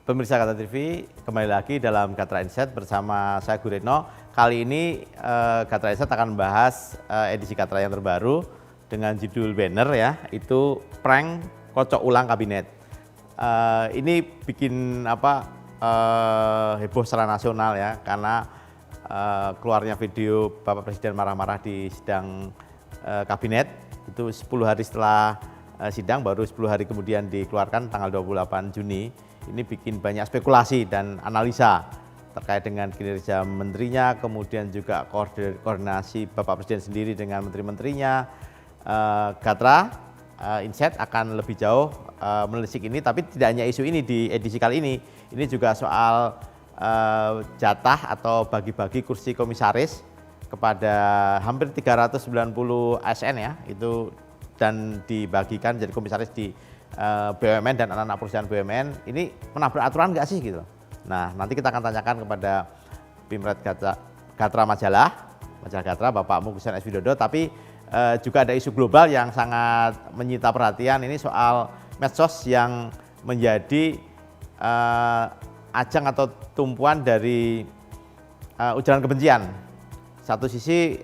Pemirsa Gatra TV, kembali lagi dalam Gatra Insight bersama saya Guritno. Kali ini Gatra Insight akan membahas edisi Gatra yang terbaru dengan judul banner ya, itu prank kocok ulang kabinet. Ini bikin heboh secara nasional ya, karena keluarnya video Bapak Presiden marah-marah di sidang kabinet itu 10 hari setelah sidang, baru 10 hari kemudian dikeluarkan tanggal 28 Juni. Ini bikin banyak spekulasi dan analisa terkait dengan kinerja menterinya, kemudian juga koordinasi Bapak Presiden sendiri dengan menteri-menterinya. Gatra Insight akan lebih jauh menelisik ini, tapi tidak hanya isu ini di edisi kali ini juga soal jatah atau bagi-bagi kursi komisaris kepada hampir 390 ASN ya, itu dan dibagikan jadi komisaris di BUMN dan anak-anak perusahaan BUMN. Ini menabrak aturan nggak sih gitu? Nah, nanti kita akan tanyakan kepada Pimret Gatra Majalah Gatra, Bapak Mugison S. Widodo. Tapi juga ada isu global yang sangat menyita perhatian, ini soal medsos yang menjadi ajang atau tumpuan dari ujaran kebencian. Satu sisi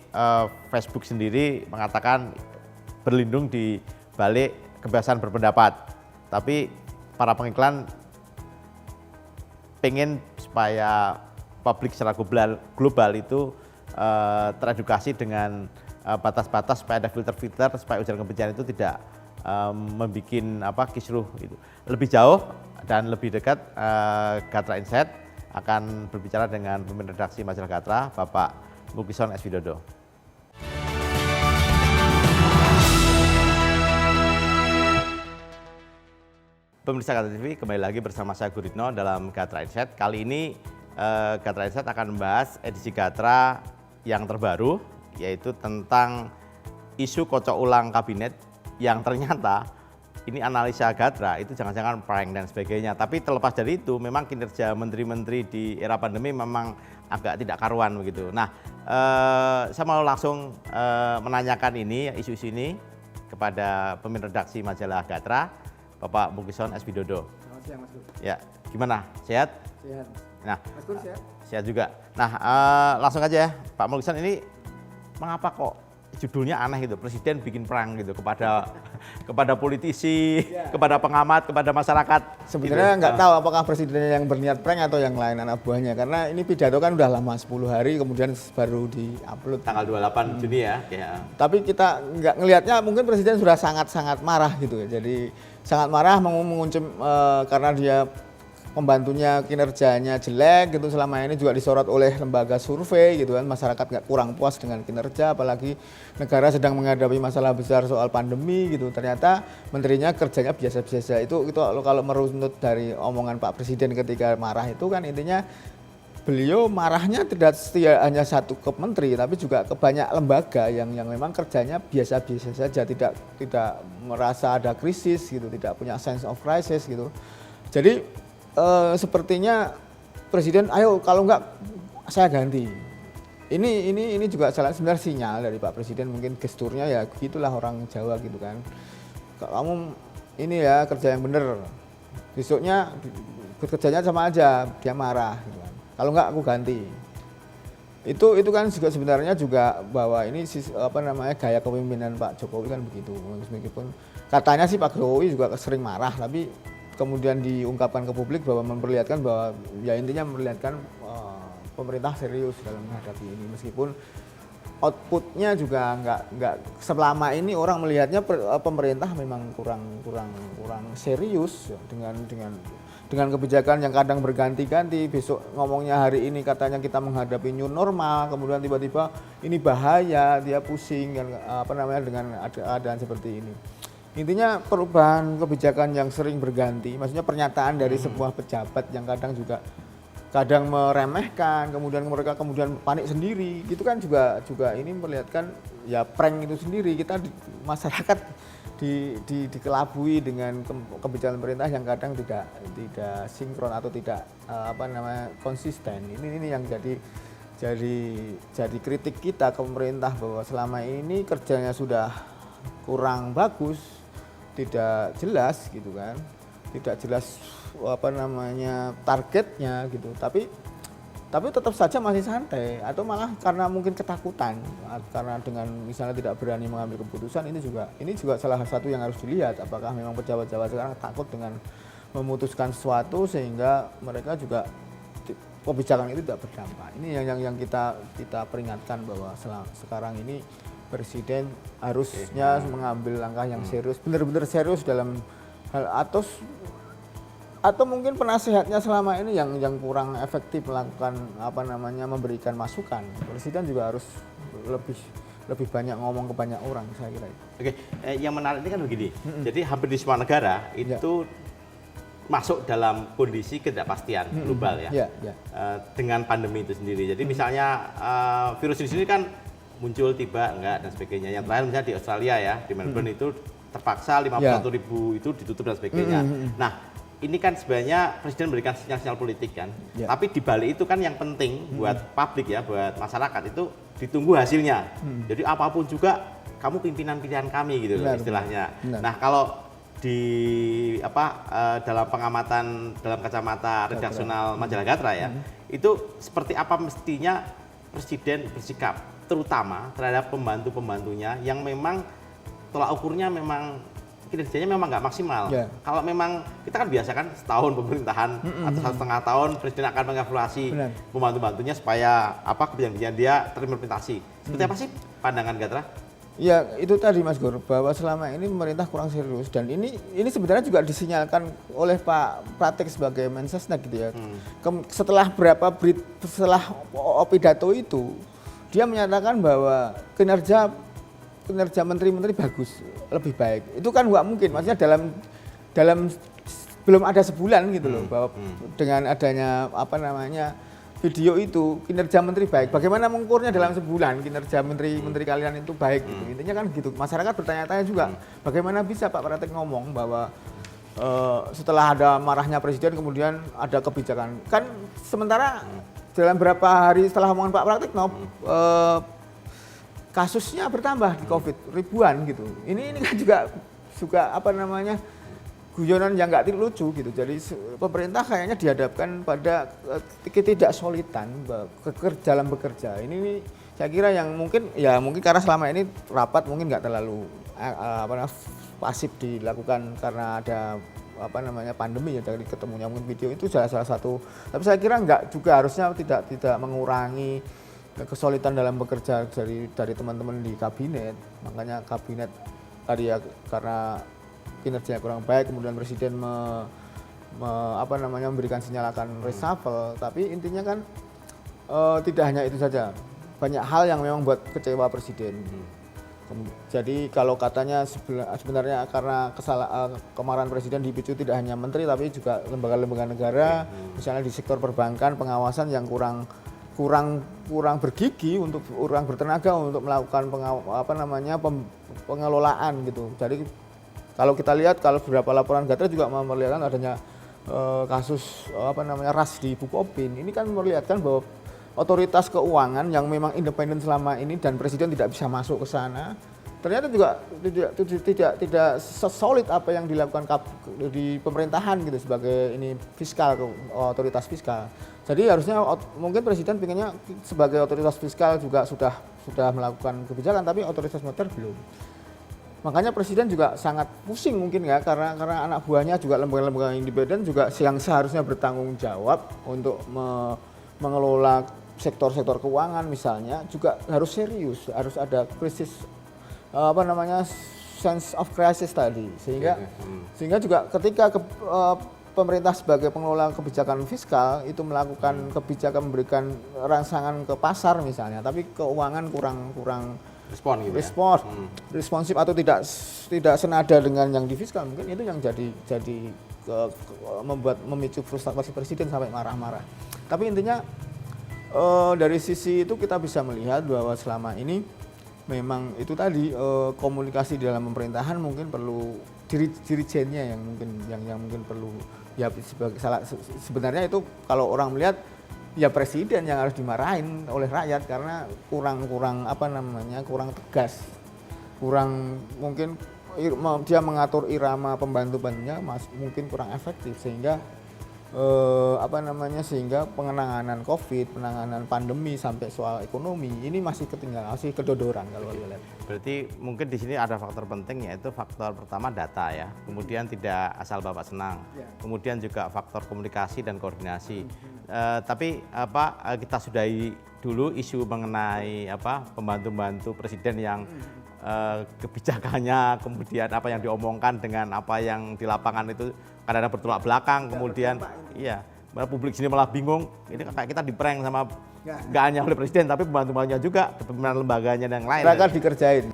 Facebook sendiri mengatakan berlindung di balik kebebasan berpendapat, tapi para pengiklan pengen supaya publik secara global itu teredukasi dengan batas-batas, supaya ada filter-filter, supaya ujaran kebencian itu tidak membuat kisruh itu. Lebih jauh dan lebih dekat, Gatra Insight akan berbicara dengan pemimpin redaksi Majalah Gatra, Bapak Mugison S. Widodo. Pemirsa Gatra TV, kembali lagi bersama saya Guritno dalam Gatra Insight. Kali ini Gatra Insight akan membahas edisi Gatra yang terbaru, yaitu tentang isu kocok ulang kabinet yang ternyata ini analisa Gatra itu jangan-jangan prank dan sebagainya. Tapi terlepas dari itu, memang kinerja menteri-menteri di era pandemi memang agak tidak karuan begitu. Nah, saya mau langsung menanyakan ini, isu-isu ini kepada pemimpin redaksi Majalah Gatra, Bapak Mugison S. Widodo. Selamat siang, Mas Gur. Ya, gimana? Sehat? Sehat. Nah, Mas Gur sehat? sehat juga. Nah, langsung aja ya, Pak Mugison, ini mengapa kok judulnya aneh gitu? Presiden bikin prank gitu kepada politisi, ya, kepada pengamat, kepada masyarakat. Sebenarnya gitu. nggak tahu apakah presiden yang berniat prank atau yang lain anak buahnya, karena ini pidato kan udah lama 10 hari kemudian baru di-upload Tanggal 28 Juni ya. Tapi kita nggak ngelihatnya, mungkin presiden sudah sangat-sangat marah gitu ya. Jadi sangat marah menguncim karena dia pembantunya kinerjanya jelek gitu, selama ini juga disorot oleh lembaga survei gitu kan, masyarakat nggak kurang puas dengan kinerja, apalagi negara sedang menghadapi masalah besar soal pandemi gitu. Ternyata menterinya kerjanya biasa-biasa. Itu kalau merunut dari omongan Pak Presiden ketika marah itu kan intinya beliau marahnya tidak hanya satu ke menteri, tapi juga ke banyak lembaga yang memang kerjanya biasa-biasa saja, tidak merasa ada krisis gitu, tidak punya sense of crisis gitu. Jadi sepertinya presiden, ayo kalau enggak saya ganti. Ini juga sebenarnya sinyal dari Pak Presiden, mungkin gesturnya ya gitulah orang Jawa gitu kan. Kamu ini ya kerja yang bener. Besoknya kerjanya sama aja, dia marah gitu kan. Kalau enggak aku ganti. Itu kan juga sebenarnya juga bahwa ini gaya kepemimpinan Pak Jokowi kan begitu. Meskipun katanya sih Pak Jokowi juga sering marah, tapi kemudian diungkapkan ke publik bahwa memperlihatkan bahwa ya intinya memperlihatkan pemerintah serius dalam menghadapi ini, meskipun outputnya juga nggak selama ini orang melihatnya pemerintah memang kurang serius ya, dengan kebijakan yang kadang berganti-ganti. Besok ngomongnya hari ini katanya kita menghadapi new normal, kemudian tiba-tiba ini bahaya, dia pusing dengan keadaan seperti ini. Intinya perubahan kebijakan yang sering berganti, maksudnya pernyataan dari sebuah pejabat yang kadang meremehkan, kemudian mereka panik sendiri, gitu kan juga ini memperlihatkan ya prank itu sendiri. Kita masyarakat dikelabui dengan kebijakan pemerintah yang kadang tidak sinkron atau tidak konsisten. Ini yang jadi kritik kita ke pemerintah, bahwa selama ini kerjanya sudah kurang bagus, tidak jelas gitu kan. tidak jelas apa namanya targetnya gitu. Tapi tetap saja masih santai atau malah karena mungkin ketakutan karena dengan misalnya tidak berani mengambil keputusan. Ini juga salah satu yang harus dilihat, apakah memang pejabat-pejabat sekarang takut dengan memutuskan sesuatu sehingga mereka juga kebijakan itu tidak berdampak. Ini yang kita peringatkan bahwa sekarang ini presiden harusnya mengambil langkah yang serius, benar-benar serius dalam hal atau mungkin penasehatnya selama ini yang kurang efektif melakukan memberikan masukan. Presiden juga harus lebih banyak ngomong ke banyak orang, saya kira itu. Oke, yang menarik ini kan begini. Jadi hampir di semua negara itu masuk dalam kondisi ketidakpastian global ya. Dengan pandemi itu sendiri. Jadi misalnya virus di sini kan muncul tiba enggak dan sebagainya. Yang terakhir misalnya di Australia ya, di Melbourne itu terpaksa 51.000 itu ditutup dan sebagainya. Nah, ini kan sebenarnya presiden memberikan sinyal-sinyal politik kan. Tapi di balik itu kan yang penting buat publik ya, buat masyarakat itu ditunggu hasilnya. Jadi apapun juga kamu pimpinan pilihan kami gitu loh istilahnya. Nah, kalau dalam pengamatan dalam kacamata redaksional majalah Gatra ya, itu seperti apa mestinya presiden bersikap terutama terhadap pembantu-pembantunya yang memang tolak ukurnya memang kinerjanya memang nggak maksimal. Kalau memang kita kan biasa kan setahun pemerintahan atau 1,5 tahun presiden akan mengevaluasi pembantu-pembantunya supaya kebijakan dia terimplementasi. Seperti apa sih pandangan Gatra? Ya itu tadi Mas Gur, bahwa selama ini pemerintah kurang serius dan ini sebenarnya juga disinyalkan oleh Pak Pratik sebagai Mensesnek gitu ya. Setelah setelah pidato itu dia menyatakan bahwa kinerja menteri-menteri bagus, lebih baik. Itu kan nggak mungkin, maksudnya dalam belum ada sebulan gitu loh, bahwa dengan adanya video itu kinerja menteri baik. Bagaimana mengukurnya dalam sebulan kinerja menteri kalian itu baik gitu. Intinya kan gitu. Masyarakat bertanya-tanya juga, bagaimana bisa Pak Pratik ngomong bahwa setelah ada marahnya presiden kemudian ada kebijakan. Kan sementara dalam beberapa hari setelah omongan Pak Pratik kasusnya bertambah di COVID ribuan gitu. Ini kan juga guyonan yang nggak lucu gitu. Jadi pemerintah kayaknya dihadapkan pada ketidaksolidan dalam bekerja. Ini saya kira yang mungkin karena selama ini rapat mungkin nggak terlalu pasif dilakukan karena ada pandemi ya, dari ketemunya mungkin video itu salah satu. Tapi saya kira nggak juga, harusnya tidak mengurangi kesulitan dalam bekerja dari teman-teman di kabinet. Makanya kabinet tadi ya karena kinerjanya kurang baik kemudian presiden memberikan sinyal akan reshuffle. Tapi intinya kan tidak hanya itu saja, banyak hal yang memang buat kecewa presiden. Jadi kalau katanya sebenarnya karena kemarahan presiden dipicu tidak hanya menteri tapi juga lembaga-lembaga negara, misalnya di sektor perbankan pengawasan yang kurang bergigi, kurang bertenaga untuk melakukan pengelolaan gitu. Jadi kalau kita lihat, kalau beberapa laporan Gatra juga memperlihatkan adanya kasus ras di Bukopin. Ini kan memperlihatkan bahwa otoritas keuangan yang memang independen selama ini dan presiden tidak bisa masuk ke sana, ternyata juga tidak sesolid apa yang dilakukan di pemerintahan gitu sebagai otoritas fiskal. Jadi harusnya mungkin presiden pengennya sebagai otoritas fiskal juga sudah melakukan kebijakan, tapi otoritas moneter belum. Makanya presiden juga sangat pusing mungkin ya karena anak buahnya juga lembaga-lembaga independen juga yang seharusnya bertanggung jawab untuk mengelola sektor-sektor keuangan misalnya juga harus serius, harus ada krisis sense of crisis tadi, sehingga juga ketika pemerintah sebagai pengelola kebijakan fiskal itu melakukan kebijakan memberikan rangsangan ke pasar misalnya, tapi keuangan kurang responsif atau tidak senada dengan yang di fiskal, mungkin itu yang jadi memicu frustasi presiden sampai marah-marah. Tapi intinya dari sisi itu kita bisa melihat bahwa selama ini memang itu tadi komunikasi di dalam pemerintahan mungkin perlu dirijennya yang mungkin perlu ya sebenarnya itu kalau orang melihat ya presiden yang harus dimarahin oleh rakyat karena kurang tegas, kurang mungkin dia mengatur irama pembantu-bantunya mungkin kurang efektif sehingga sehingga penanganan COVID, penanganan pandemi sampai soal ekonomi ini masih ketinggalan, masih kedodoran kalau kita lihat. Berarti mungkin di sini ada faktor penting yaitu faktor pertama data ya, kemudian tidak asal bapak senang, kemudian juga faktor komunikasi dan koordinasi. Tapi kita sudahi dulu isu mengenai pembantu-pembantu presiden yang kebijakannya, kemudian apa yang diomongkan dengan apa yang di lapangan itu kadang-kadang bertolak belakang, kemudian malah publik sini malah bingung, ini kayak kita diprank sama nggak hanya oleh presiden tapi pembantu-pembantunya juga, pimpinan lembaganya dan yang lain. Mereka dikerjain.